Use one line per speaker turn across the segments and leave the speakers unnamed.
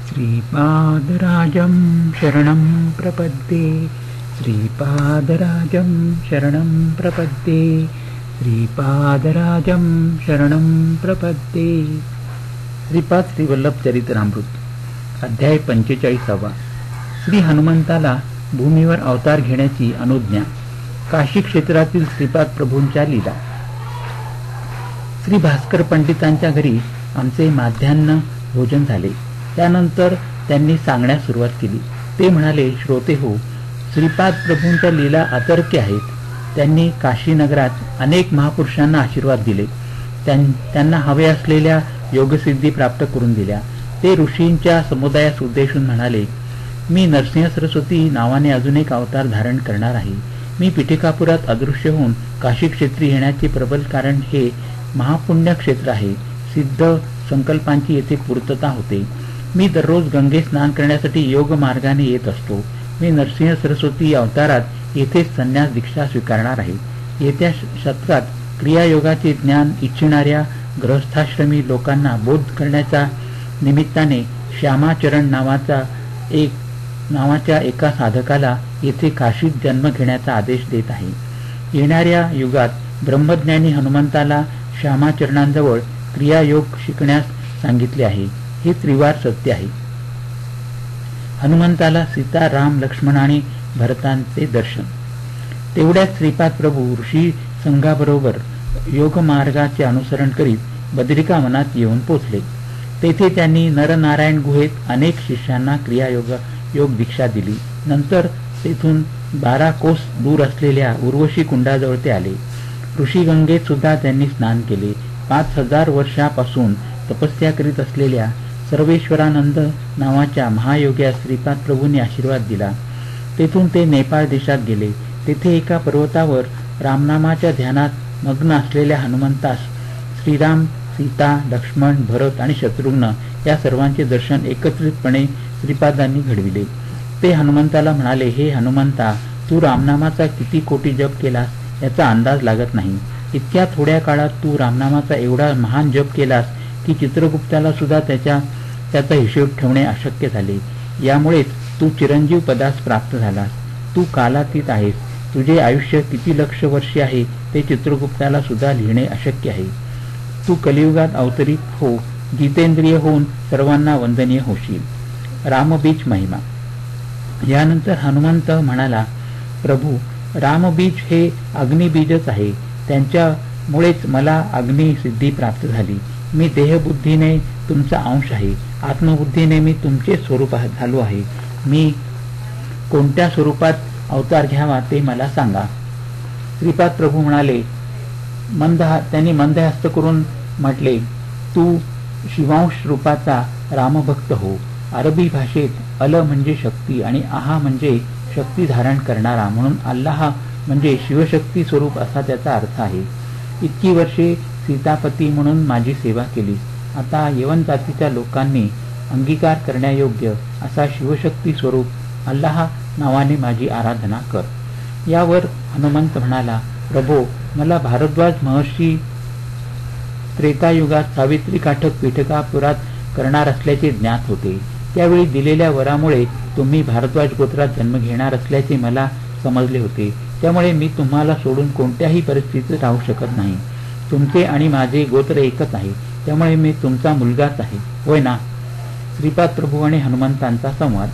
श्रीपादराजं शरणं प्रपद्ये श्रीपादराजं शरणं प्रपद्ये श्रीपादराजं शरणं प्रपद्ये. श्रीपाद श्रीवल्लभ चरित्रामृत अध्याय 45. श्री हनुमंताला भूमीवर अवतार घेण्याची अनुज्ञा. काशी क्षेत्रातील श्रीपाद प्रभूंच्या लीला. श्री भास्कर पंडितांच्या घरी आमचे माध्यान्ह भोजन झाले. त्यानंतर त्यांनी सांगण्यास सुरुवात केली. ते म्हणाले, श्रोते हो, श्रीपाद प्रभूंच्या लीला अतर्क्य आहेत. त्यांनी काशी नगरात अनेक महापुरुषांना आशीर्वाद दिले. त्यांना हवे असलेल्या योगसिद्धी प्राप्त करून दिल्या. ते ऋषींच्या समुदायास उद्देशून म्हणाले, मी नरसिंह सरस्वती नावाने अजून एक अवतार धारण करणार आहे. मी पिठिकापुरात अदृश्य होऊन काशी क्षेत्री येण्याचे प्रबल कारण हे महापुण्य क्षेत्र आहे. सिद्ध संकल्पांची येथे पूर्तता होते. मी दररोज गंगे स्नान करण्यासाठी योग मार्गाने येत असतो. मी नरसिंह सरस्वती अवतारात येथेच संन्यास दीक्षा स्वीकारणार आहे. येत्या शतकात क्रियायोगाचे ज्ञान इच्छिणाऱ्या गृहस्थाश्रमी लोकांना बोध करण्याच्या निमित्ताने श्यामाचरण नावाच्या एका साधकाला येथे काशीत जन्म घेण्याचा आदेश देत आहे. येणाऱ्या युगात ब्रह्मज्ञानी हनुमंताला श्यामाचरणांजवळ क्रियायोग शिकण्यास सांगितले आहे. हे त्रिवार सत्य आहे. हनुमंताला सीता, राम, लक्ष्मण आणि भरतांचे दर्शन. तेवढ्यात श्रीपाद प्रभू ऋषी संघाबरोबर योग मार्गाचे अनुसरण करीत बद्रिका वनात येऊन पोचले. तेथे त्यांनी नरनारायण गुहेत अनेक शिष्यांना योग दीक्षा दिली. नंतर तेथून 12 कोस दूर असलेल्या उर्वशी कुंडाजवळ ते आले. ऋषी गंगेत सुद्धा त्यांनी स्नान केले. 5000 वर्षापासून तपस्या करीत असलेल्या सर्वेश्वरानंद नावाच्या महायोग्या श्रीपाद प्रभूंनी आशीर्वाद दिला. तेथून ते नेपाळ देशात गेले. तेथे एका पर्वतावर रामनामाच्या ध्यानात मग्न असलेल्या हनुमंतास श्रीराम, सीता, लक्ष्मण, भरत आणि शत्रुघ्न या सर्वांचे दर्शन एकत्रितपणे श्रीपादांनी घडविले. ते हनुमंताला म्हणाले, हे हनुमंता, तू रामनामाचा किती कोटी जप केलास याचा अंदाज लागत नाही. इतक्या थोड्या काळात तू रामनामाचा एवढा महान जप केलास की चित्रगुप्ताला सुद्धा त्याचा हिशोब ठेवणे अशक्य झाले. यामुळेच तू चिरंजीव पदास प्राप्त झालास. तू कालातीत आहेस. तुझे आयुष्य किती लक्ष वर्षे आहे ते चित्रगुप्ताला सुद्धा लिहिणे अशक्य आहे. तू कलियुगात अवतरित हो, जितेंद्रिय होऊन सर्वांना वंदनीय होशील. रामबीज महिमा. यानंतर हनुमंत म्हणाला, प्रभू, रामबीज हे अग्निबीजच आहे. त्यांच्यामुळेच मला अग्निसिद्धी प्राप्त झाली. मी देहबुद्धीने तुमचा अंश आहे. आत्मबुद्धीने मी तुमचे स्वरूप झालो आहे. मी कोणत्या स्वरूपात अवतार घ्यावा ते मला सांगा. श्रीपाद प्रभू म्हणाले, त्यांनी मंदहस्त करून म्हटले, तू शिवांश रूपाचा रामभक्त हो. अरबी भाषेत अल म्हणजे शक्ती आणि आहा म्हणजे शक्ती धारण करणारा, म्हणून अल्लाह म्हणजे शिवशक्ती स्वरूप असा त्याचा अर्थ आहे. इतकी वर्षे सीतापती म्हणून माझी सेवा केली. आता यवन जातीच्या लोकांनी अंगीकार करण्यायोग्य असा शिवशक्ती स्वरूप अल्लाह नावाने माझी आराधना कर. यावर हनुमंत म्हणाला, प्रभो, मला भारद्वाज महर्षी त्रेतायुगात सावित्री काठक पिठकापुरात करणार असल्याचे ज्ञात होते. त्यावेळी दिलेल्या वरामुळे तुम्ही भारद्वाज गोत्रात जन्म घेणार असल्याचे मला समजले होते. त्यामुळे मी तुम्हाला सोडून कोणत्याही परिस्थितीत राहू शकत नाही. तुमचे आणि माझे गोत्र एकच आहे. त्यामुळे मी तुमचा मुलगाच आहे, होय ना. श्रीपाद प्रभू आणि हनुमंतांचा संवाद.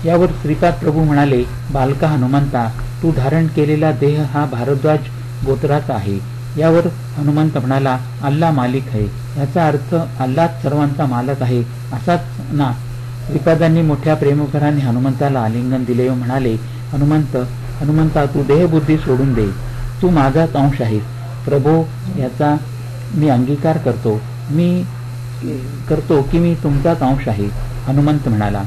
यावर श्रीपाद प्रभू म्हणाले, बालका हनुमंता, तू धारण केलेला देह हा भारद्वाज गोत्राचा आहे. यावर हनुमंत म्हणाला, अल्लाह मालिक आहे. याचा अर्थ अल्लाच सर्वांचा मालक आहे असाच ना. श्रीपादांनी मोठ्या प्रेमभराने हनुमंताला आलिंगन दिले व म्हणाले, हनुमंता, तू देहबुद्धी सोडून दे. तू माझाच अंश आहेस. प्रभो, याचा मी अंगीकार करतो की मी तुमचाच अंश आहे. हनुमंत म्हणाला,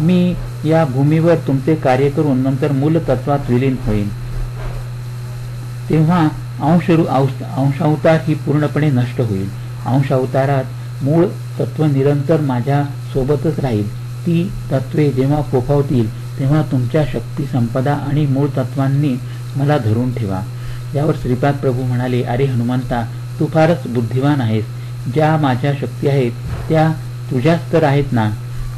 मी या भूमीवर तुमचे कार्य करून नंतर मूल तत्वात विलीन होईल. तेव्हा अंशावतार ही पूर्णपणे नष्ट होईल. अंशावतारात मूळ तत्व निरंतर माझ्या सोबतच राहील. ती तत्वे जेव्हा फोफावतील तेव्हा तुमच्या शक्ती, संपदा आणि मूळ तत्वांनी मला धरून ठेवा. यावर श्रीपाद प्रभू म्हणाले, अरे हनुमंता, तू फारच बुद्धिवान आहेस. ज्या माझ्या शक्ती आहेत त्या तुझ्याच तर आहेत ना.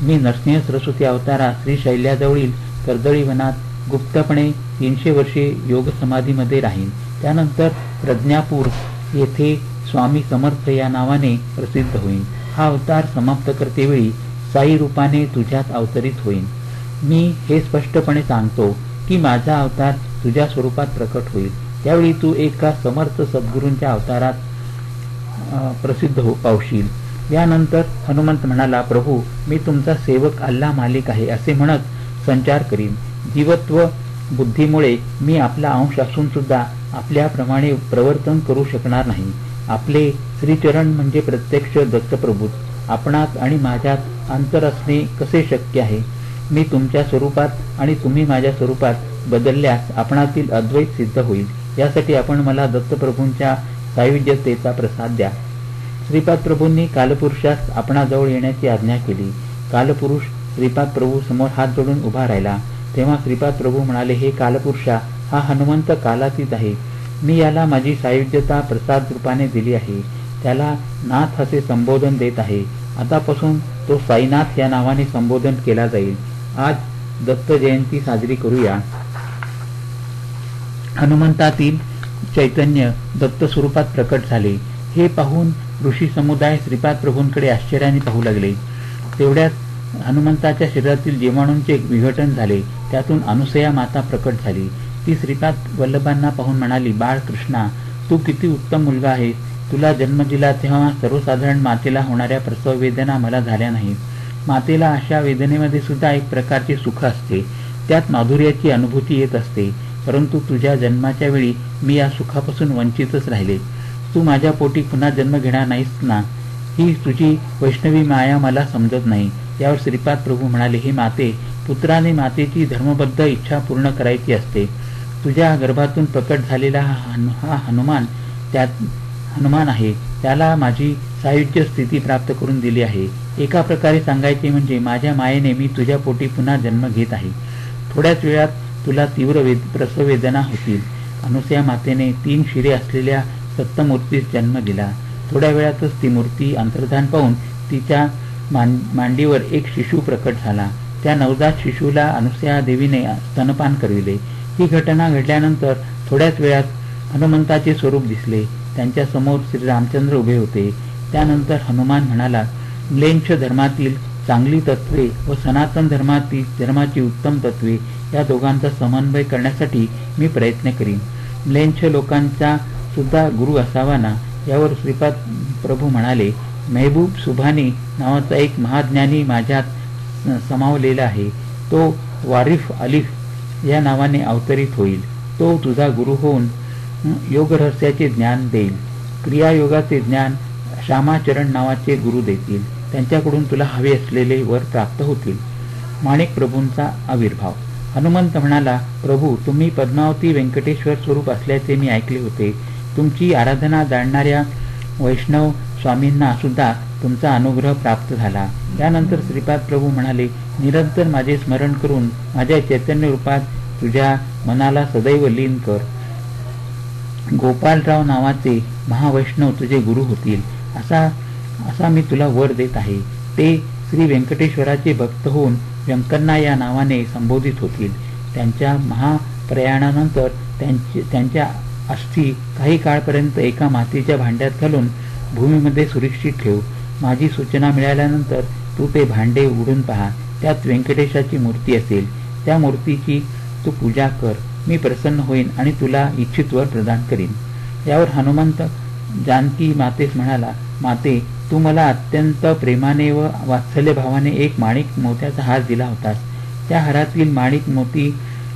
मी नरसिंह सरस्वती अवतारात श्रीशैल्याजवळील कर्दळी वनात गुप्तपणे 300 वर्षे योग समाधीमध्ये राहीन. त्यानंतर प्रज्ञापूर येथे स्वामी समर्थ या नावाने प्रसिद्ध होईन. हा अवतार समाप्त करतेवेळी साई रूपाने तुझ्यात अवतरित होईन. मी हे स्पष्टपणे सांगतो की माझा अवतार तुझ्या स्वरूपात प्रकट होईल. त्यावेळी तू एका समर्थ सद्गुरूंच्या अवतारात प्रसिद्ध पावशील. यानंतर हनुमंत म्हणाला, प्रभू, मी तुमचा सेवक अल्लाह मालिक आहे असे म्हणत संचार करीन. जीवत्व बुद्धीमुळे मी आपला अंश असून सुद्धा आपल्याप्रमाणे प्रवर्तन करू शकणार नाही. आपले श्रीचरण म्हणजे प्रत्यक्ष दत्तप्रभूच. आपणात आणि माझ्यात अंतर असणे कसे शक्य आहे? मी तुमच्या स्वरूपात आणि तुम्ही माझ्या स्वरूपात बदलल्यास आपणातील अद्वैत सिद्ध होईल. यासाठी आपण मला दत्तप्रभूंच्या सायुज्यतेचा प्रसाद द्या. श्रीपाद प्रभूंनी कालपुरुषास आपणाजवळ येण्याची आज्ञा केली. कालपुरुष श्रीपाद प्रभू समोर हात जोडून उभा राहिला. तेव्हा श्रीपाद प्रभू म्हणाले, हे कालपुरुषा, हा हनुमंत कालातीत आहे. मी याला माझी सायुज्यता प्रसाद रूपाने दिली आहे. त्याला नाथ असे संबोधन देत आहे. आतापासून तो साईनाथ या नावाने संबोधन केला जाईल. आज दत्त जयंती साजरी करूया. हनुमंतातील चैतन्य दत्त स्वरूपात प्रकट झाले. हे पाहून ऋषी समुदाय श्रीपाद प्रभूंकडे आश्चर्याने पाहू लागले. तेवढ्यात हनुमंताच्या शरीरातील जीवाणूंचे विघटन झाले. त्यातून अनुसया माता प्रकट झाली. ती श्रीपाद वल्लभांना पाहून म्हणाली, बाळ कृष्णा, तू किती उत्तम मुलगा आहेस. तुला जन्म दिला तेव्हा सर्वसाधारण मातेला होणाऱ्या प्रसव वेदना मला झाल्या नाहीत. मातेला अशा वेदनेमध्ये सुद्धा एक प्रकारचे सुख असते. त्यात माधुर्याची अनुभूती येत असते. परंतु तुझ्या जन्माच्या वेळी मी या सुखापासून वंचितच राहिले. तू माझ्या पोटी पुन्हा जन्म घेणार नाहीस ना? ही तुझी वैष्णवी माया मला समजत नाही. यावर श्रीपाद प्रभू म्हणाले, हे माते, पुत्राने मातेची धर्मबद्ध इच्छा पूर्ण करायची असते. तुझ्या गर्भातून प्रकट झालेला हा हनुमान आहे. त्याला माझी सायुज्य स्थिती प्राप्त करून दिली आहे. एका प्रकारे सांगायचे म्हणजे माझ्या मायेने मी तुझ्या पोटी पुन्हा जन्म घेत आहे. थोड्याच वेळात तुला तीव्र प्रसव वेदना होतील. अनुसया मातेने 3 शिरे असलेल्या सप्तमूर्तीस जन्म दिला. थोड्या वेळातच ती मूर्ती अंतर्धान पाहून तिच्या मांडीवर एक शिशु प्रकट झाला. त्या नवजात शिशूला अनुसया देवीने स्तनपान करविले. ही घटना घडल्यानंतर थोड्याच वेळात हनुमंताचे स्वरूप दिसले. त्यांच्या समोर श्री रामचंद्र उभे होते. त्यानंतर हनुमान म्हणाला, म्लेच्छ धर्मातील चांगली तत्वे व सनातन धर्माची उत्तम तत्वे या दोघांचा समन्वय करण्यासाठी मी प्रयत्न करीन. म्लेच्छ लोकांचा सुद्धा गुरु असावा ना? यावर श्रीपाद प्रभू म्हणाले, मेहबूब सुभानी नावाचा एक महाज्ञानी माझ्यात समावलेला आहे. तो वारिफ अलिफ या नावाने अवतरित होईल. तो तुझा गुरु होऊन योगरहस्याचे ज्ञान देईल. क्रियायोगाचे ज्ञान श्यामाचरण नावाचे गुरु देतील. त्यांच्याकडून तुला हवे असलेले वर प्राप्त होतील. माणिक प्रभूंचा आविर्भाव. हनुमंत म्हणाला, प्रभू, तुम्ही पद्मावती व्यंकटेश्वर स्वरूप असल्याचे मी ऐकले होते. तुमची आराधना जाणणाऱ्या वैष्णव स्वामींना सुद्धा तुमचा अनुग्रह प्राप्त झाला. त्यानंतर श्रीपाद प्रभू म्हणाले, निरंतर माझे स्मरण करून माझ्या चैतन्य रूपात तुझ्या मनाला सदैव लीन कर. गोपालराव नावाचे महावैष्णव तुझे गुरु होतील. असा मी तुला वर देत आहे. ते श्री व्यंकटेश्वराचे भक्त होऊन व्यंकन्ना या नावाने संबोधित होतील. त्यांच्या महाप्रयाणानंतर त्यांच्या अस्थी काही काळपर्यंत एका मातीच्या भांड्यात घालून भूमीमध्ये सुरक्षित ठेव. माझी सूचना मिळाल्यानंतर तू ते भांडे उघडून पहा. त्यात व्यंकटेशाची मूर्ती असेल. त्या मूर्तीची तू पूजा कर. मी प्रसन्न होईन आणि तुला इच्छित वर प्रदान करीन. यावर हनुमंत जानकी मातेस म्हणाला, माते, तू मला अत्यंत प्रेमाने व वात्सल्य भावाने एक माणिक मोत्याचा हार दिला होतास. त्या हारातील माणिक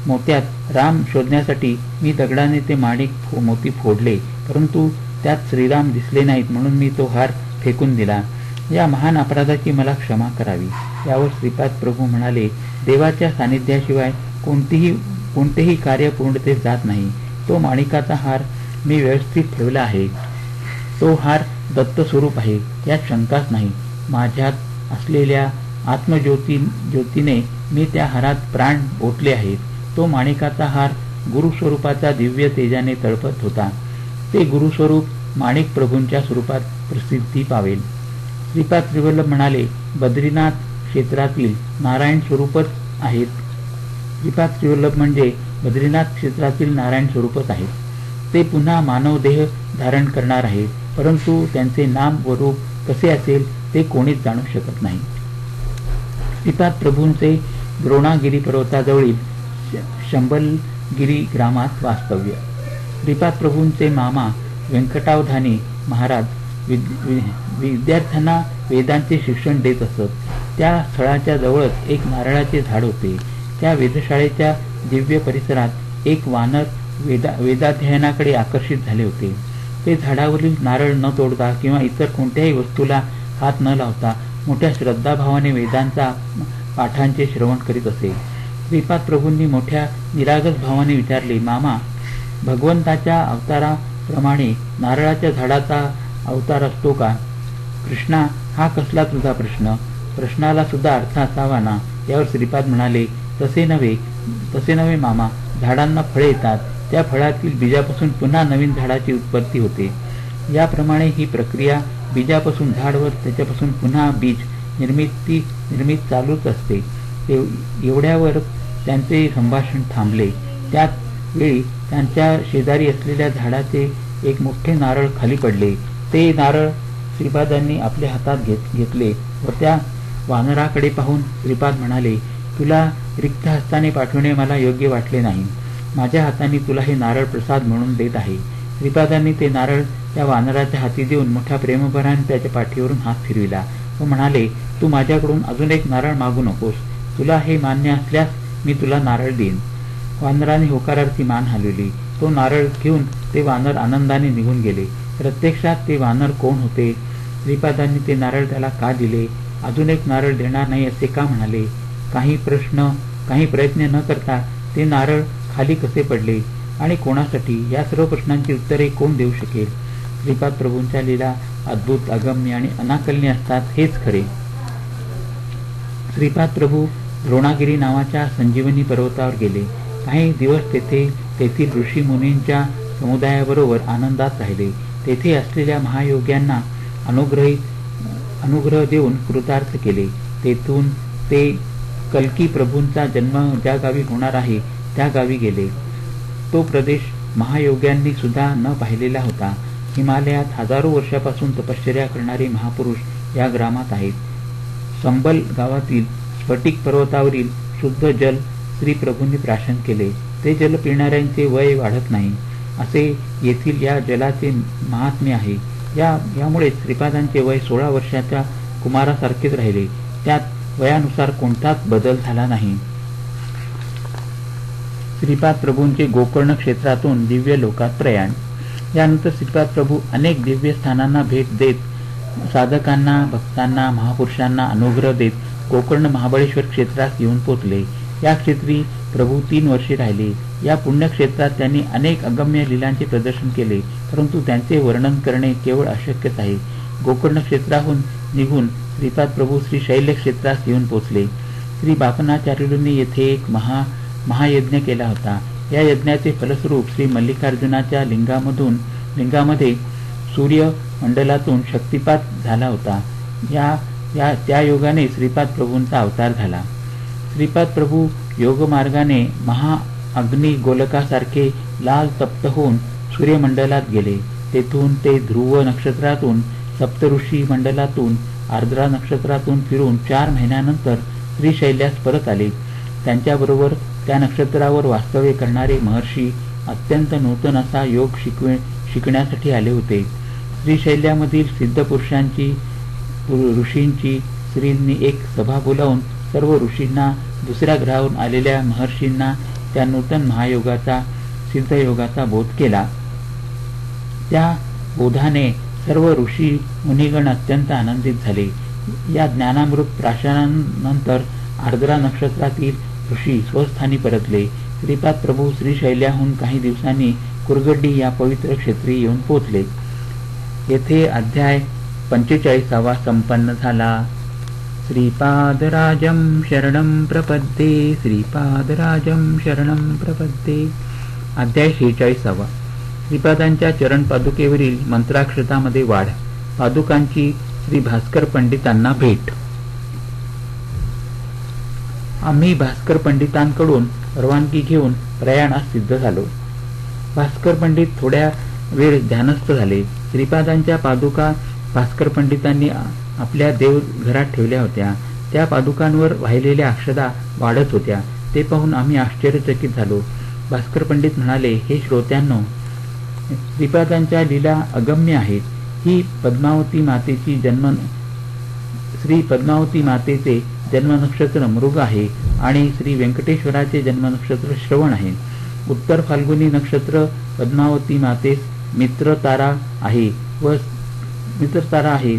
मोत्यात राम शोधण्यासाठी मी दगडाने ते माणिक मोती फोडले. परंतु त्यात श्रीराम दिसले नाहीत, म्हणून मी तो हार फेकून दिला. या महान अपराधाची मला क्षमा करावी. यावर श्रीपाद प्रभू म्हणाले, देवाच्या सानिध्याशिवाय कोणतेही कार्य पूर्णतेस जात नाही. तो माणिकाचा हार मी व्यवस्थित ठेवला आहे. तो हार दत्त स्वरूप आहे, यात शंकाच नाही. माझ्यात असलेल्या आत्मज्योतीने मी त्या हारात प्राण ओतले आहेत. तो माणिकाचा हार गुरुस्वरूपाचा दिव्य तेजाने तळपत होता. ते गुरुस्वरूप माणिक प्रभूंच्या स्वरूपात प्रसिद्धी पावेल. श्रीपाद श्रीवल्लभ म्हणाले, बद्रीनाथ क्षेत्रातील नारायण स्वरूपच आहेत. श्रीपाद श्रीवल्लभ म्हणजे बद्रीनाथ क्षेत्रातील नारायण स्वरूपच आहेत. ते पुन्हा मानव देह धारण करणार आहेत, परंतु त्यांचे नाम व रूप कसे असेल ते कोणीच जाणू शकत नाही. श्रीपाद प्रभूंचे द्रोणागिरी पर्वताजवळील शंबलगिरी ग्रामात वास्तव्य. श्रीपाद प्रभूंचे मामा व्यंकटावधानी महाराज विद्यार्थ्यांना वेदांचे शिक्षण देत असत. त्या स्थळाच्या जवळच एक नारळाचे झाड होते. त्या वेधशाळेच्या दिव्य परिसरात एक वानर वेदाध्ययनाकडे आकर्षित झाले होते. ते झाडावरील नारळ न तोडता किंवा इतर कोणत्याही वस्तूला हात न लावता मोठ्या श्रद्धाभावाने वेदांचा पाठांचे श्रवण करीत असे. श्रीपाद प्रभूंनी मोठ्या निरागस भावाने विचारले, मामा, भगवंताच्या अवताराप्रमाणे नारळाच्या झाडाचा अवतार असतो का? कृष्णा, हा कसला तुझा प्रश्न? प्रश्नाला सुद्धा अर्थ असावा ना. यावर श्रीपाद म्हणाले, तसे नव्हे मामा, झाडांना फळे येतात. त्या फळातील बीजापासून पुन्हा नवीन झाडाची उत्पत्ती होते. याप्रमाणे ही प्रक्रिया बीजापासून झाड व त्याच्यापासून पुन्हा बीज निर्मित चालूच असते. एवढ्यावर त्यांचे संभाषण थांबले. त्याच वेळी त्यांच्या शेजारी असलेल्या झाडाचे एक मोठे नारळ खाली पडले. ते नारळ श्रीपादांनी आपल्या हातात घेतले व त्या वानराकडे पाहून श्रीपाद म्हणाले, तुला रिक्त हस्ताने पाठवणे मला योग्य वाटले नाही. माझ्या हाताने तुला हे नारळ प्रसाद म्हणून देत आहे. श्रीपादांनी ते नारळ त्या वानराच्या हाती देऊन मोठ्या प्रेमभराने त्याच्या पाठीवरून हात फिरविला व म्हणाले, तू माझ्याकडून अजून एक नारळ मागू नकोस. तुला हे मान्य असल्यास मी तुला नारळ देईन. वानराने होकारार्थी मान हलवली. तो नारळ घेऊन ते वानर आनंदाने निघून गेले. प्रत्यक्षात ते वानर कोण होते? श्रीपादांनी ते नारळ त्याला का दिले? अजून एक नारळ देणार नाही असे का म्हणाले? काही प्रयत्न न करता ते नारळ खाली कसे पडले आणि कोणासाठी? या सर्व प्रश्नांची उत्तरे कोण देऊ शकेल? श्रीपाद प्रभूंच्या लीला अद्भुत, अगम्य आणि अनाकलनीय असतात, हेच खरे. श्रीपाद प्रभू द्रोणागिरी नावाच्या संजीवनी पर्वतावर गेले. काही दिवस तेथील ऋषी मुनींच्या समुदायाबरोबर आनंदात राहिले. तेथे असलेल्या महायोग्यांना अनुग्रह देऊन कृतार्थ केले. तेथून ते कल्की प्रभूंचा जन्म ज्या गावी होणार आहे त्या गावी गेले. तो प्रदेश महायोग्यांनी सुद्धा न पाहिलेला होता. हिमालयात हजारो वर्षापासून तपश्चर्या करणारे महापुरुष या ग्रामात आहेत. संबल गावातील स्फटिक पर्वतावरील शुद्ध जल श्री प्रभूंनी प्राशन केले. ते जल पिणाऱ्यांचे वय वाढत नाही असे येथील या जलाचे महात्म्य आहे. यामुळे श्रीपादांचे वय 16 वर्षाच्या कुमारासारखेच राहिले. त्यात वयानुसार कोणताच बदल झाला नाही. श्रीपाद प्रभूंचे गोकर्ण क्षेत्रातून दिव्य लोकात प्रयाण. यानंतर श्रीपाद प्रभू अनेक दिव्य स्थानांना भेट देत साधकांना, भक्तांना, महापुरुषांना अनुग्रह देत गोकर्ण महाबळेश्वर क्षेत्रात येऊन पोचले. या क्षेत्री प्रभू 3 वर्षे राहिले. या पुण्यक्षेत्रात त्यांनी अनेक अगम्य लीलांचे प्रदर्शन केले, परंतु त्यांचे वर्णन करणे केवळ अशक्यच आहे. गोकर्ण क्षेत्राहून निघून श्रीपाद प्रभू श्री शैल्य क्षेत्रास येऊन पोचले. श्री बापनाचार्युंनी येथे एक महायज्ञ केला होता. या यज्ञाचे फलस्वरूप श्री मल्लिकार्जुनाच्या लिंगामध्ये सूर्य मंडलातून शक्तिपात झाला होता. त्या योगाने श्रीपाद प्रभूंचा अवतार झाला. श्रीपाद प्रभू योगमार्गाने महाअग्नी गोलकासारखे लाल तप्त होऊन सूर्यमंडलात गेले. तेथून ते ध्रुव नक्षत्रातून, सप्तऋषी मंडलातून, आर्द्रा नक्षत्रातून फिरून 4 महिन्यानंतर श्रीशैल्यास परत आले. त्यांच्याबरोबर त्या नक्षत्रावर वास्तव्य करणारे महर्षी अत्यंत नूतन असा योग शिकण्यासाठी आले होते. श्रीशैल्यामधील सिद्ध पुरुषांची, ऋषींची श्रींनी एक सभा बोलावून सर्व ऋषींना, दुसऱ्या ग्रहावरून आलेल्या महर्षींना त्या नूतन महायोगाचा, सिद्धयोगाचा बोध केला. त्या बोधाने सर्व ऋषी मुनिगण अत्यंत आनंदित झाले. या ज्ञानामृत प्राशनानंतर आर्द्रा नक्षत्रातील ऋषी स्वस्थानी परतले. श्रीपाद प्रभू श्रीशैल्याहून काही दिवसांनी कुरगड्डी या पवित्र क्षेत्री येऊन पोहोचले. येथे अध्याय 45 संपन्न झाला. श्रीपादराजं शरणं प्रपद्ये. श्रीपादराजं शरणं प्रपद्ये. अध्याय 46. श्रीपादांच्या चरण पादुकेवरील मंत्राक्षतामध्ये वाढ. पादुकांची श्री भास्कर पंडितांना भेट. आम्ही भास्कर पंडितांकडून परवानगी घेऊन प्रयाणास सिद्ध झालो. भास्कर पंडित थोड्या वेळ ध्यानस्थ झाले. श्रीपादांच्या पादुका भास्कर पंडितांनी आपल्या देवघरात ठेवल्या होत्या. त्या पादुकांवर वाहिलेल्या अक्षदा वाढत होत्या. ते पाहून आम्ही आश्चर्यचकित झालो. भास्कर पंडित म्हणाले, हे श्रोत्यांनो, श्रीपादांच्या लीला अगम्य आहेत. ही श्री पद्मावती मातेचे जन्मनक्षत्र मृग आहे आणि श्री व्यंकटेश्वराचे जन्मनक्षत्र श्रवण आहे. उत्तर फाल्गुनी नक्षत्र पद्मावती मातेस मित्र तारा आहे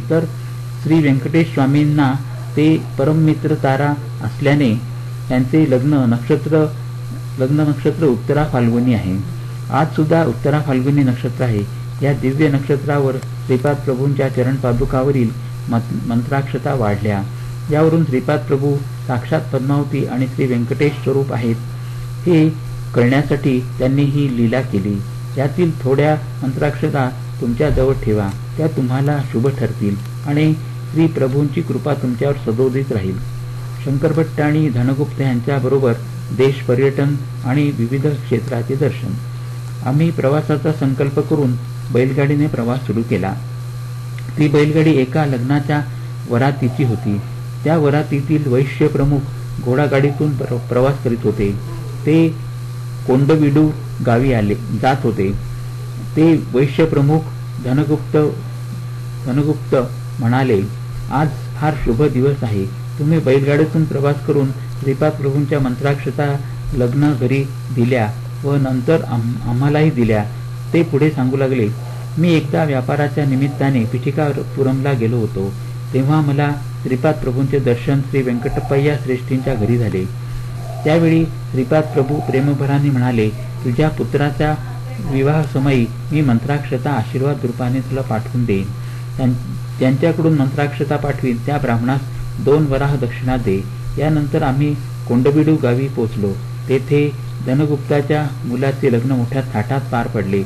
तर श्री व्यंकटेश स्वामींना ते परममित्र तारा असल्याने त्यांचे लग्न नक्षत्र उत्तरा फाल्गुनी आहे. आज सुद्धा उत्तरा फाल्गुनी नक्षत्र आहे. या दिव्य नक्षत्रावर श्रीपाद प्रभूंच्या चरण पादुकावरील मंत्राक्षता वाढल्या. यावरून श्रीपाद प्रभू साक्षात पद्मावती आणि श्री व्यंकटेश स्वरूप आहेत हे कळण्यासाठी त्यांनी ही लीला केली. यातील थोड्या मंत्राक्षता तुमच्या जवळ ठेवा. त्या तुम्हाला शुभ ठरतील आणि श्री प्रभूंची कृपा तुमच्यावर सदोदित राहील. शंकरभट्ट आणि धनगुप्त यांच्या बरोबर देश पर्यटन आणि विविध क्षेत्राचे दर्शन. आम्ही प्रवासाचा संकल्प करून बैलगाडीने प्रवास सुरू केला. ती बैलगाडी एका लग्नाच्या वरातीची होती. त्या वरातीतील वैश्य प्रमुख घोडागाडीतून प्रवास करीत होते. ते कोंडविडू गावी जात होते. ते वैश्य प्रमुख धनगुप्त म्हणाले, आज फार शुभ दिवस आहे. तुम्ही बैलगाडीतून प्रवास करून श्रीपाद प्रभूंच्या मंत्राक्षता लग्न घरी दिल्या व नंतर आम्हालाही दिल्या. ते पुढे सांगू लागले, मी एकदा व्यापाराच्या निमित्ताने पिठिकापुरमला गेलो होतो. तेव्हा मला श्रीपाद प्रभूंचे दर्शन श्री व्यंकटप्पय्या श्रेष्ठींच्या घरी झाले. त्यावेळी श्रीपाद प्रभू प्रेमभराने म्हणाले, तुझ्या पुत्राच्या विवाहासमयी मी मंत्राक्षता आशीर्वाद रूपाने तुला पाठवून देईन. त्यांच्याकडून मंत्राक्षता पाठवीन त्या ब्राह्मणास 2 वराह दक्षिणा दे. यानंतर आम्ही कोंडबिडू गावी पोचलो. तेथे धनगुप्ताच्या मुलाचे लग्न मोठ्या थाटात पार पडले.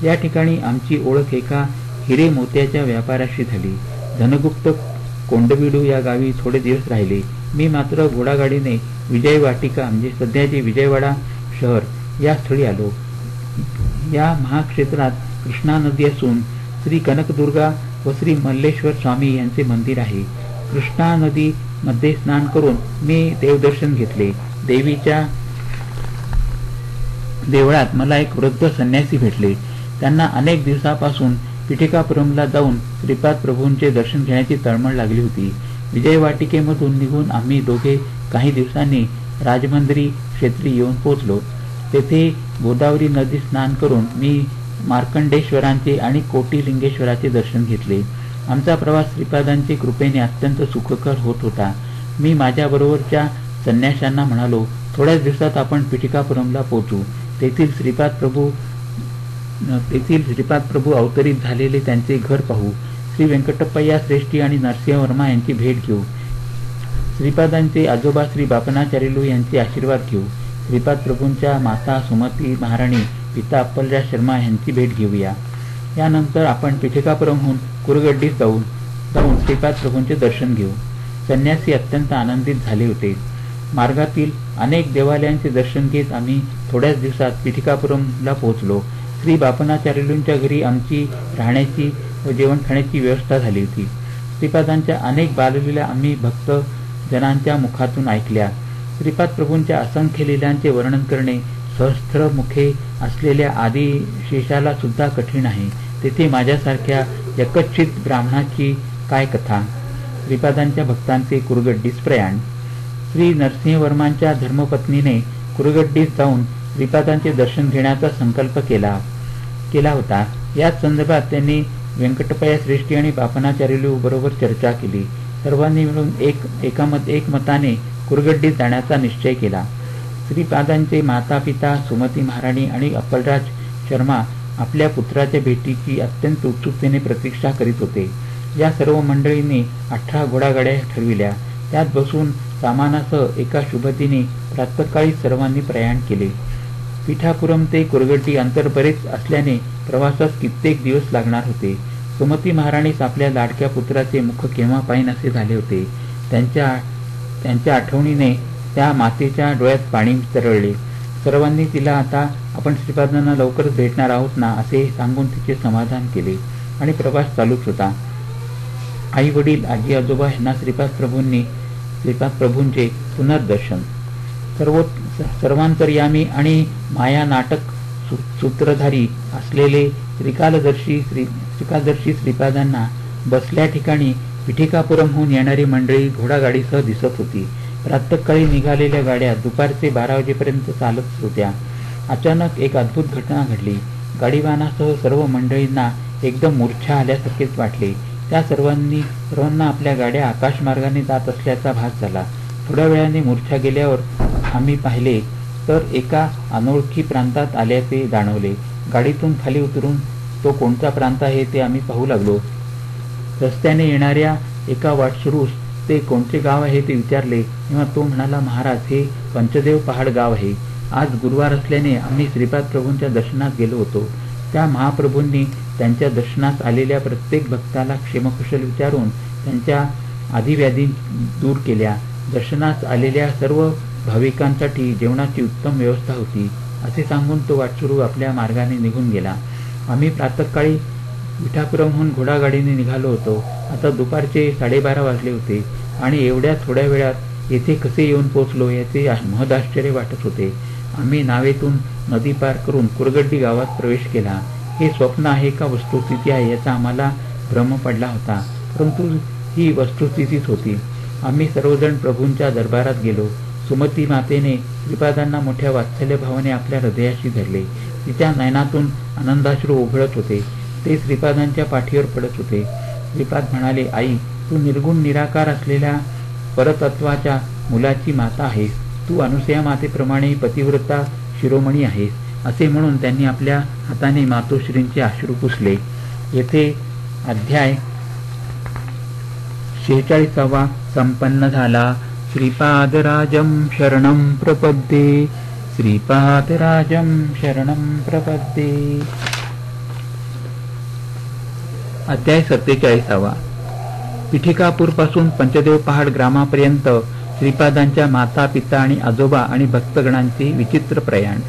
या ठिकाणी आमची ओळख एका हिरे मोत्याच्या व्यापाऱ्याशी झाली. धनगुप्त कोंडबिडू या गावी थोडे दिवस राहिले. मी मात्र घोडागाडीने विजयवाटिका म्हणजे सध्याचे विजयवाडा शहर या स्थळी आलो. या महाक्षेत्रात कृष्णा नदी असून श्री कनकदुर्गा व श्री मल्लेश्वर स्वामी यांचे मंदिर आहे. कृष्णा नदी मध्ये स्नान करून मी देवदर्शन घेतले. देवीच्या देवळात मला एक वृद्ध संन्यासी भेटले. त्यांना अनेक दिवसापासून पिठिकापुरमला जाऊन श्रीपाद प्रभूंचे दर्शन घेण्याची तळमळ लागली होती. विजयवाटिकेमधून निघून आम्ही दोघे काही दिवसांनी राजमंदिरी क्षेत्री येऊन पोचलो. तेथे गोदावरी नदी स्नान करून मी मार्कंडेश्वरांचे आणि कोटिलिंगेश्वराचे दर्शन घेतले. आमचा प्रवास श्रीपादांच्या कृपेने अत्यंत सुखकर होत होता. मी माझ्याबरोबरच्या संन्याशांना म्हणालो, थोड्याच दिवसात आपण पिठिकापुरमला पोहोचू. तेथील श्रीपाद प्रभू अवतरित झालेले त्यांचे घर पाहू. श्री व्यंकटप्पय्या श्रेष्ठी आणि नरसिंहवर्मा यांची भेट घेऊ. श्रीपादांचे आजोबा श्री बापनाचार्युलू यांचे आशीर्वाद घेऊ. श्रीपाद प्रभूंच्या माता सुमती महाराणी, पिता अप्पलराज शर्मा यांची भेट घेऊया. यानंतर आपण पिठिकापुरमहून कुरगड्डीत जाऊन श्रीपाद प्रभूंचे दर्शन घेऊ. संन्यासी अत्यंत आनंदित झाले होते. मार्गातील अनेक देवालयांचे दर्शन घेत आम्ही थोड्याच दिवसात पिठिकापुरमला पोहोचलो. श्री बापनाचार्युलूंच्या घरी आमची राहण्याची व जेवण खाण्याची व्यवस्था झाली होती. श्रीपादांच्या अनेक बाललीला आम्ही भक्त जनांच्या मुखातून ऐकल्या. श्रीपाद प्रभूंच्या असंख्य लीलांचे वर्णन करणे सहस्त्र मुखे असलेल्या आदिशेषाला सुद्धा कठीण आहे. तेथे माझ्यासारख्या यकच्चित ब्राह्मणाची काय कथा. श्रीपादांच्या भक्तांचे कुरगड्डीस प्रयाण. श्री नरसिंहवर्मांच्या धर्मपत्नीने कुरगड्डीत जाऊन श्रीपादांचे दर्शन घेण्याचा संकल्प केला होता. याच संदर्भात त्यांनी व्यंकटप्पय्या श्रेष्ठी आणि बापनाचार्युलू बरोबर चर्चा केली. सर्वांनी मिळून एकमताने कुरगड्डीत जाण्याचा निश्चय केला. श्रीपादांचे माता पिता सुमती महाराणी आणि अप्पलराज शर्मा आपल्या पुत्राच्या भेटीची अत्यंत उत्सुकतेने प्रतीक्षा करीत होते. या सर्व मंडळींनी 18 घोडागाड्या ठरविल्या. त्यात बसून सामानासह एका शुभदिनी प्रातःकाळी सर्वांनी प्रयाण केले. पिठापुरम ते कुरगड्डी अंतर बरेच असल्याने प्रवासास कित्येक दिवस लागणार होते. सुमती महाराणीस आपल्या लाडक्या पुत्राचे मुख केव्हा पाहिन असे झाले होते. त्यांच्या आठवणीने त्या मातेच्या डोळ्यात पाणी तरळले. सर्वांनी तिला आता आपण श्रीपादांना लवकरच भेटणार आहोत ना असे सांगून तिचे समाधान केले आणि प्रवास चालूच होता. आई वडील आजी आजोबा यांना श्रीपाद प्रभूंचे पुनर्दर्शन. सर्वांतर्यामी आणि माया नाटक सूत्रधारी असलेले श्रीकालदर्शी श्रीपादांना बसल्या ठिकाणी पिठिकापुरमहून येणारी मंडळी घोडागाडीसह दिसत होती. प्रातःकाळी निघालेल्या गाड्या दुपारचे 12 वाजेपर्यंत चालत होत्या. अचानक एक अद्भुत घटना घडली. गाडीवानासह सर्व मंडळींना एकदम मूर्छा आल्यासारखेच वाटले. त्या सर्वांना आपल्या गाड्या आकाशमार्गाने जात असल्याचा भास झाला. थोड्या वेळाने मूर्छा गेल्यावर आम्ही पाहिले तर एका अनोळखी प्रांतात आल्याचे जाणवले. गाडीतून खाली उतरून तो कोणता प्रांत आहे ते आम्ही पाहू लागलो. रस्त्याने येणाऱ्या एका वाटसरूस ते कोणते गाव आहे ते विचारले तेव्हा तो म्हणाला, महाराज, हे पंचदेव पहाड गाव आहे. आज गुरुवार असल्याने आम्ही श्रीपाद प्रभूंच्या दर्शनात गेलो होतो. त्या महाप्रभूंनी त्यांच्या दर्शनास आलेल्या प्रत्येक भक्ताला क्षेमकुशल विचारून त्यांच्या आधिव्याधी दूर केल्या. दर्शनास आलेल्या सर्व भाविकांसाठी जेवणाची उत्तम व्यवस्था होती असे सांगून तो वाटसरू आपल्या मार्गाने निघून गेला. आम्ही प्रातःकाळी पिठापुरमहून घोडागाडीने निघालो होतो. आता दुपारचे 12:30 वाजले होते आणि एवढ्या थोड्या वेळात येथे कसे येऊन पोचलो याचे महदाश्चर्य वाटत होते. आम्ही नावेतून नदी पार करून कुरगड्डी गावात प्रवेश केला. हे स्वप्न आहे का वस्तुस्थिती आहे याचा आम्हाला भ्रम पडला होता, परंतु ही वस्तुस्थितीच होती. आम्ही सर्वजण प्रभूंच्या दरबारात गेलो. सुमती मातेने श्रीपादांना मोठ्या वात्सल्य भावाने आपल्या हृदयाशी धरले. तिच्या नयनातून आनंदाश्रू उघळत होते. ते श्रीपादांच्या पाठीवर पडत होते. श्रीपाद म्हणाले, आई, तू निर्गुण निराकार असलेल्या परतत्वाच्या मुलाची माता आहेस. तू अनुसया मातेप्रमाणे पतिव्रता शिरोमणी आहेस. असे म्हणून त्यांनी आपल्या हाताने मातोश्रींचे अश्रू पुसले. येथे अध्याय 46 संपन्न झाला. श्रीपादराजं शरणं प्रपद्ये. श्रीपादराजं शरणं प्रपद्ये. अध्याय 47. पिठिकापूरपासून पंचदेव पहाड ग्रामापर्यंत श्रीपादांच्या माता, पिता आणि आजोबा आणि भक्तगणांचे विचित्र प्रयाण.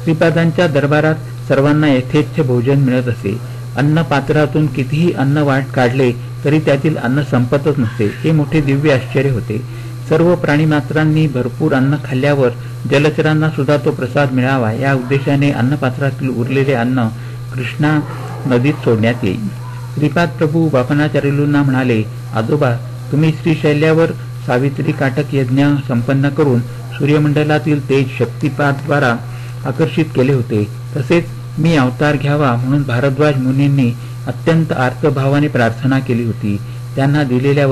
श्रीपादांच्या दरबारात सर्वांना यथेच्छ भोजन मिळत असे. अन्न पात्रातून कितीही अन्न वाट काढले तरी त्यातील अन्न संपतच नसे. हे मोठे दिव्य आश्चर्य होते. सर्व प्राणीमात्रांनी भरपूर अन्न खाल्ल्यावर जलचरांना सुद्धा तो प्रसाद मिळावा या उद्देशाने अन्नपात्रातील उरलेले अन्न कृष्णा नदीत सोडण्यात येईल. श्रीपाद प्रभू बापनाचार्युलूंना म्हणाले, आजोबा, तुम्ही श्रीशैल्यावर सावित्री काटक यज्ञ संपन्न करून सूर्यमंडलातील तेज शक्तिपादद्वारा आकर्षित केले होते. तसेच मी अवतार घ्यावा म्हणून भारद्वाज मुनींनी अत्यंत आर्तभावाने प्रार्थना केली होती. त्यांना दिलेल्या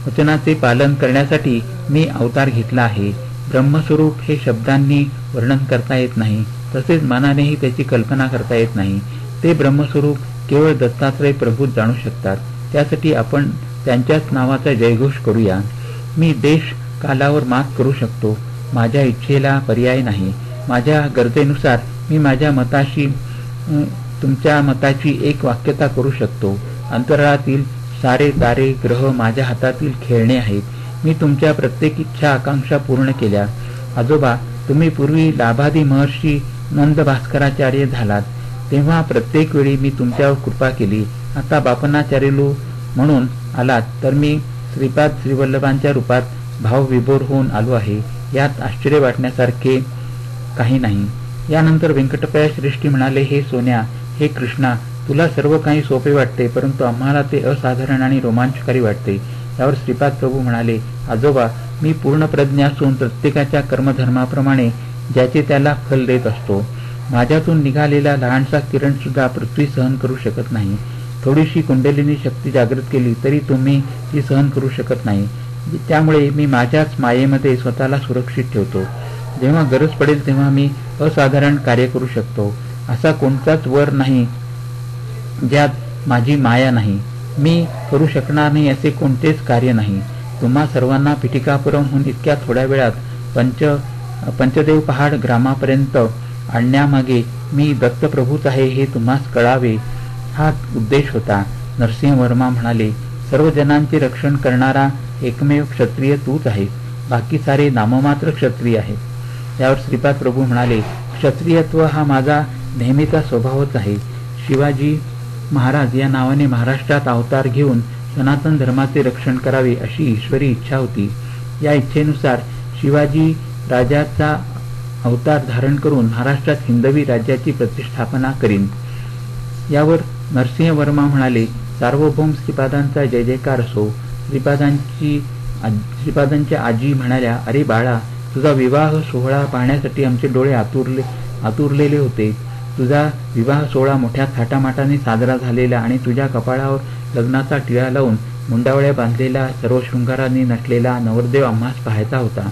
वचनाचे पालन करण्यासाठी मी अवतार घेतला आहे. ब्रह्मस्वरूप हे शब्दांनी वर्णन करता येत नाही, तसेच मनानेही त्याची कल्पना करता येत नाही. ते ब्रह्मस्वरूप केवळ दत्तात्रय प्रभू जाणू शकतात. त्यासाठी आपण त्यांच्याच नावाचा जयघोष करूया. मी देश कालावर मात करू शकतो. माझ्या इच्छेला पर्याय नाही. माझ्या गरजेनुसार मी माझ्या मताशी तुमच्या मताची एक वाक्यता करू शकतो. अंतराळातील सारे तारे ग्रह माझ्या हातातील खेळणे आहेत. मी तुमच्या प्रत्येक इच्छा आकांक्षा पूर्ण केल्या. आजोबा, तुम्ही पूर्वी लाभादी महर्षी नंद भास्कराचार्य झालात तेव्हा प्रत्येक वेळी मी तुमच्यावर कृपा केली. आता बापनाचार्युलू म्हणून आलात तर मी श्रीपाद श्रीवल्लभांच्या रूपात भावविभोर होऊन आलो आहे. यात आश्चर्य वाटण्यासारखे काही नाही. यानंतर व्यंकटप्राय श्रेष्ठी म्हणाले, हे सोन्या, हे कृष्णा, तुला सर्व काही सोपे वाटते, परंतु आम्हाला ते असाधारण आणि रोमांचकारी वाटते. यावर श्रीपाद प्रभू म्हणाले, आजोबा, मी पूर्ण प्रज्ञ असून प्रत्येकाच्या कर्मधर्माप्रमाणे ज्याचे त्याला फल देत असतो. माझ्यातून निघालेला लहानसा किरण सुद्धा पृथ्वी सहन करू शकत नाही. थोडीशी कुंडलिनी शक्ती जागृत केली तरी तुम्ही ती सहन करू शकत नाही. त्यामुळे मी माझ्याच मायेमध्ये स्वतःला सुरक्षित ठेवतो. जेव्हा गरज पडेल तेव्हा मी असाधारण कार्य करू शकतो. असा कोणताच वर नाही ज्यात माझी माया नाही. मी करू शकणार नाही असे कोणतेच कार्य नाही. तुम्हा सर्वांना पिठिकापुरमहून इतक्या थोड्या वेळात पंचदेव पहाड ग्रामापर्यंत आणण्यामागे मी दत्तप्रभूच आहे हे तुम्हास कळावे हा उद्देश होता. नरसिंह वर्मा म्हणाले, सर्व जनांचे रक्षण करणारा एकमेव क्षत्रिय तूच आहेस. बाकी सारे नाममात्र क्षत्रिय आहेत। यावर श्रीपाद प्रभू म्हणाले, क्षत्रियत्व हा माझा नेहमीचा स्वभावच आहे। शिवाजी महाराज या नावाने महाराष्ट्रात अवतार घेऊन सनातन धर्माचे रक्षण करावे अशी ईश्वरी इच्छा होती। या इच्छेनुसार शिवाजी राजाचा अवतार धारण करून महाराष्ट्रात हिंदवी राज्याची प्रतिष्ठापना करीन। यावर नरसिंह वर्मा म्हणाले, सार्वभौम श्रीपादांचा जय जयकार असो। श्रीपादांच्या आजी म्हणाल्या, अरे बाळा, तुझा विवाह सोहळा पाहण्यासाठी आमचे डोळे आतुरलेले होते। तुझा विवाह सोहळा मोठ्या थाटामाटाने साजरा झालेला आणि तुझ्या कपाळावर लग्नाचा टिळा लावून मुंडावळ्या बांधलेला सर्व शृंगाराने नटलेला नवरदेव आम्हास पाहायचा होता।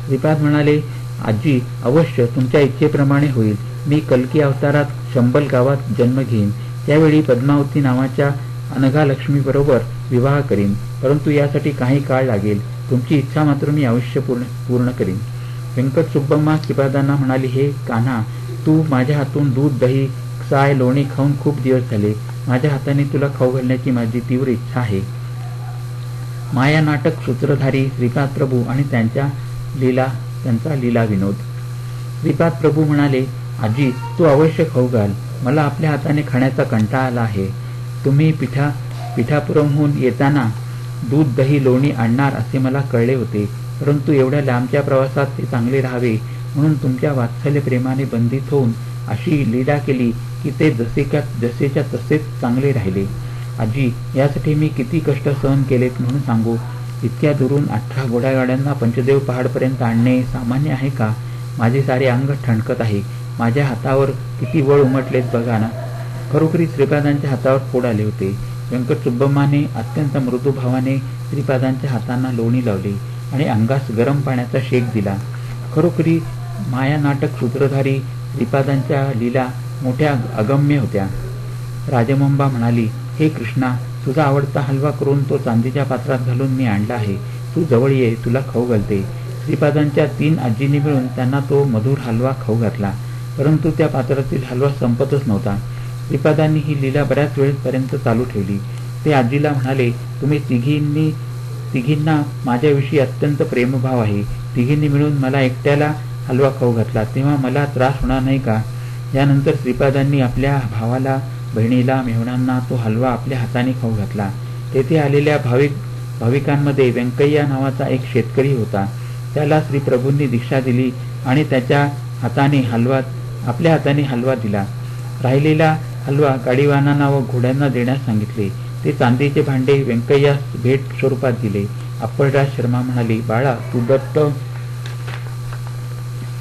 श्रीपाद म्हणाले, आजी, अवश्य तुमच्या इच्छेप्रमाणे होईल। मी कल्की अवतारात शंभल गावात जन्म घेईन। त्यावेळी पद्मावती नावाच्या अनघा लक्ष्मीबरोबर विवाह करीन, परंतु यासाठी काही काळ लागेल। तुमची इच्छा मात्र मी अवश्य पूर्ण करीन। व्यंकट सुब्बम्मा श्रीपादांना म्हणाली, हे कान्हा, तू माझ्या हातून दूध, दही, साय, लोणी खाऊन खूप दिवस झाले। माझ्या हाताने तुला खाऊ घालण्याची माझी तीव्र इच्छा आहे। माया नाटक सूत्रधारी श्रीपाद प्रभू आणि त्यांचा लीला विनोद। श्रीपाद प्रभू म्हणाले, आजी, तू अवश्य खाऊ घाल। मला आपल्या हाताने खाण्याचा कंटाळा आला आहे। तुम्ही पिठापुरमहून येताना दूध, दही, लोणी आणणार असे मला कळले होते, परंतु एवढ्या लांबच्या प्रवासात ते चांगले राहावे म्हणून तुमच्या वात्सल्य प्रेमाने बंधित होऊन अशी लीला केली की ते जसेच्या तसेच चांगले राहिले। आजी, यासाठी मी किती कष्ट सहन केलेत म्हणून सांगू। इतक्या दुरून 18 घोडागाड्यांना पंचदेव पहाडपर्यंत आणणे सामान्य आहे का? माझे सारे अंग ठणकत आहे। माझ्या हातावर किती वळ उमटलेत बघा ना। खरोखरी श्रीपादांच्या हातावर फोड आले होते। व्यंकट सुब्बम्माने अत्यंत मृदू भावाने श्रीपादांच्या हातांना लोणी लावली आणि अंगास गरम पाण्याचा शेक दिला। खरोखरी माया नाटक सूत्रधारी श्रीपादांच्या लीला मोठ्या अगम्य होत्या। राजमंबा म्हणाली, हे कृष्णा, तुझा आवडता हलवा करून तो चांदीच्या पात्रात घालून मी आणला आहे। तू जवळ ये, तुला खाऊ घालते। श्रीपादांच्या 3 आजींनी मिळून त्यांना तो मधुर हलवा खाऊ घातला, परंतु त्या पात्रातील हलवा संपतच नव्हता। श्रीपादांनी ही लीला बऱ्याच वेळेपर्यंत चालू ठेवली। ते आजीला म्हणाले, तुम्ही तिघींना माझ्याविषयी अत्यंत प्रेमभाव आहे। तिघींनी मिळून मला एकट्याला हलवा खाऊ घातला तेव्हा मला त्रास होणार नाही का? यानंतर श्रीपादांनी आपल्या भावाला, बहिणीला, मेहुणांना तो हलवा आपल्या हाताने खाऊ घातला। तेथे आलेल्या भाविकांमध्ये व्यंकय्या नावाचा एक शेतकरी होता। त्याला श्री प्रभूंनी दीक्षा दिली आणि त्याच्या आपल्या हाताने हलवा दिला। राहिलेला हलवा गाडीवानांना व घोड्यांना देण्यास सांगितले। ते चांदीचे भांडे व्यंकय्यास भेट स्वरूपात दिले। अप्पलराज शर्मा म्हणाले, बाळा, तू दत्त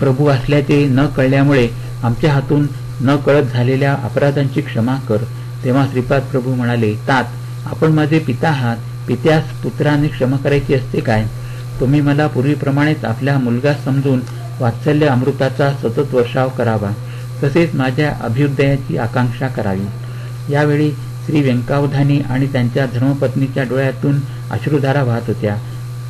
प्रभू असल्याचे न कळल्यामुळे आमच्या हातून न कळत झालेल्या अपराधांची क्षमा कर। तेव्हा श्रीपाद प्रभू म्हणाले, तात, आपण माझे पिता आहात। पित्यास पुत्राने क्षमा करायची असते काय? तुम्ही मला पूर्वीप्रमाणेच आपला मुलगा समजून वात्सल्य अमृताचा सतत वर्षाव करावा, तसेच माझ्या अभ्युदयाची आकांक्षा करावी। यावेळी श्री व्यंकावधानी आणि त्यांच्या धर्मपत्नीच्या डोळ्यातून अश्रुधारा वाहत होत्या।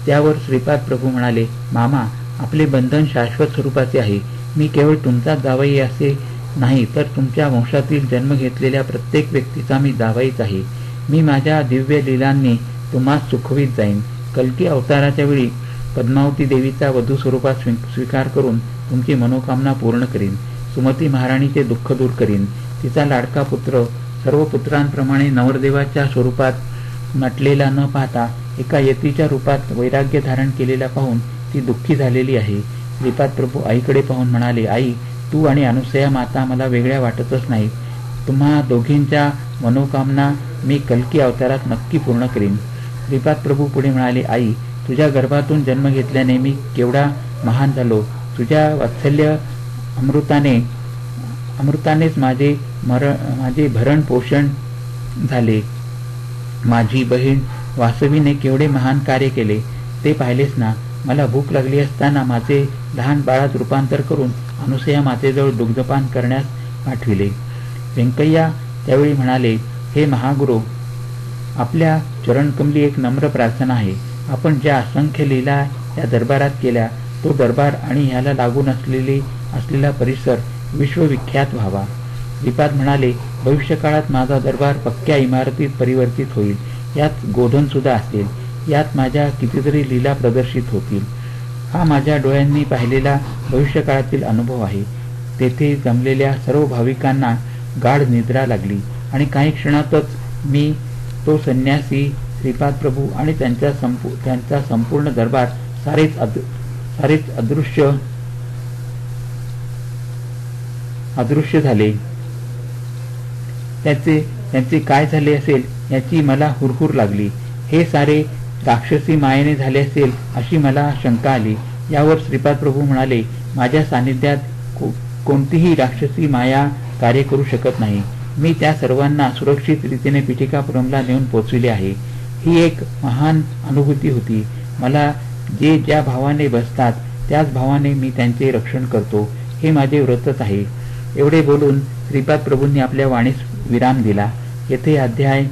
त्यावर श्रीपाद प्रभू म्हणाले, मामा, आपले बंधन शाश्वत स्वरूपाचे आहे। मी केवळ तुमचाच जावई असे नाही, तर तुमच्या वंशातील जन्म घेतलेल्या प्रत्येक व्यक्तीचा मी जावईच आहे। मी माझ्या दिव्य लीलांनी तुम्हास सुखवीत जाईन। कल्की अवताराच्या वेळी पद्मावती देवीचा वधू स्वरूपात स्वीकार करून तुमची मनोकामना पूर्ण करीन। सुमती महाराणीचे दुःख दूर करीन। तिचा लाडका पुत्र सर्व पुत्रांप्रमाणे नवरदेवाच्या स्वरूपात नटलेला न पाहता एका यतीच्या रूपात वैराग्य धारण केलेला पाहून ती दुःखी झालेली आहे। श्रीपाद प्रभू आईकडे पाहून म्हणाले, आई, तू आणि अनुसया माता मला वेगळ्या वाटतच नाही। तुम्हा दोघींच्या मनोकामना मी कल्की अवतारात नक्की पूर्ण करीन। श्रीपाद प्रभू पुढे म्हणाले, आई, तुझ्या गर्भातून जन्म घेतल्याने मी केवढा महान झालो। तुझ्या वात्सल्य अमृतानेच माझे भरण पोषण झाले। माझी बहीण वासवीने केवढे महान कार्य केले ते पाहिलेस ना। मला भूक लागली असताना माझे लहान बाळात रूपांतर करून अनुसया मातेजवळ दुग्धपान करण्यास पाठविले। व्यंकय्या त्यावेळी म्हणाले, हे महागुरु, आपल्या चरणकमली एक नम्र प्रार्थना आहे। आपण ज्या असंख्य लीला या दरबारात केल्या तो दरबार आणि ह्याला लागून असलेला परिसर विश्वविख्यात व्हावा। श्रीपाद म्हणाले, भविष्यकाळात माझा दरबार पक्क्या इमारतीत परिवर्तित होईल। यात गोधन सुद्धा असेल। यात माझ्या कितीतरी लीला प्रदर्शित होतील। हा माझ्या डोळ्यांनी पाहिलेला भविष्यकाळातील अनुभव आहे. तेथे जमलेल्या सर्व भाविकांना गाढ निद्रा लागली आणि काही क्षणातच मी, तो संन्यासी, श्रीपाद प्रभू आणि त्यांचा संपूर्ण दरबार सारेच अदृश्य झाले. त्यांचे काय झाले असेल याची मला हुरहुर लागली. हे सारे राक्षसी मायेने झाले असेल अशी मला शंका आली. यावर श्रीपाद प्रभू म्हणाले, माझ्या सानिध्यात कोणतीही राक्षसी माया कार्य करू शकत नाही. मी त्या सर्वांना सुरक्षित रीतीने पिठिकापुरमला नेऊन पोचविले आहे. ही एक महान अनुभूती होती. मला जे ज्या भावाने बसतात त्याच भावाने मी त्यांचे रक्षण करतो. हे माझे व्रतच आहे. एवढे बोलून श्रीपाद प्रभूंनी आपल्या वाणीस विराम दिला. येथे अध्याय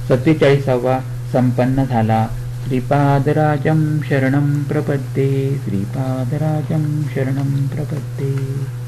47 संपन्न झाला. श्रीपादराजं शरणं प्रपद्ये. श्रीपादराजं शरणं प्रपद्ये.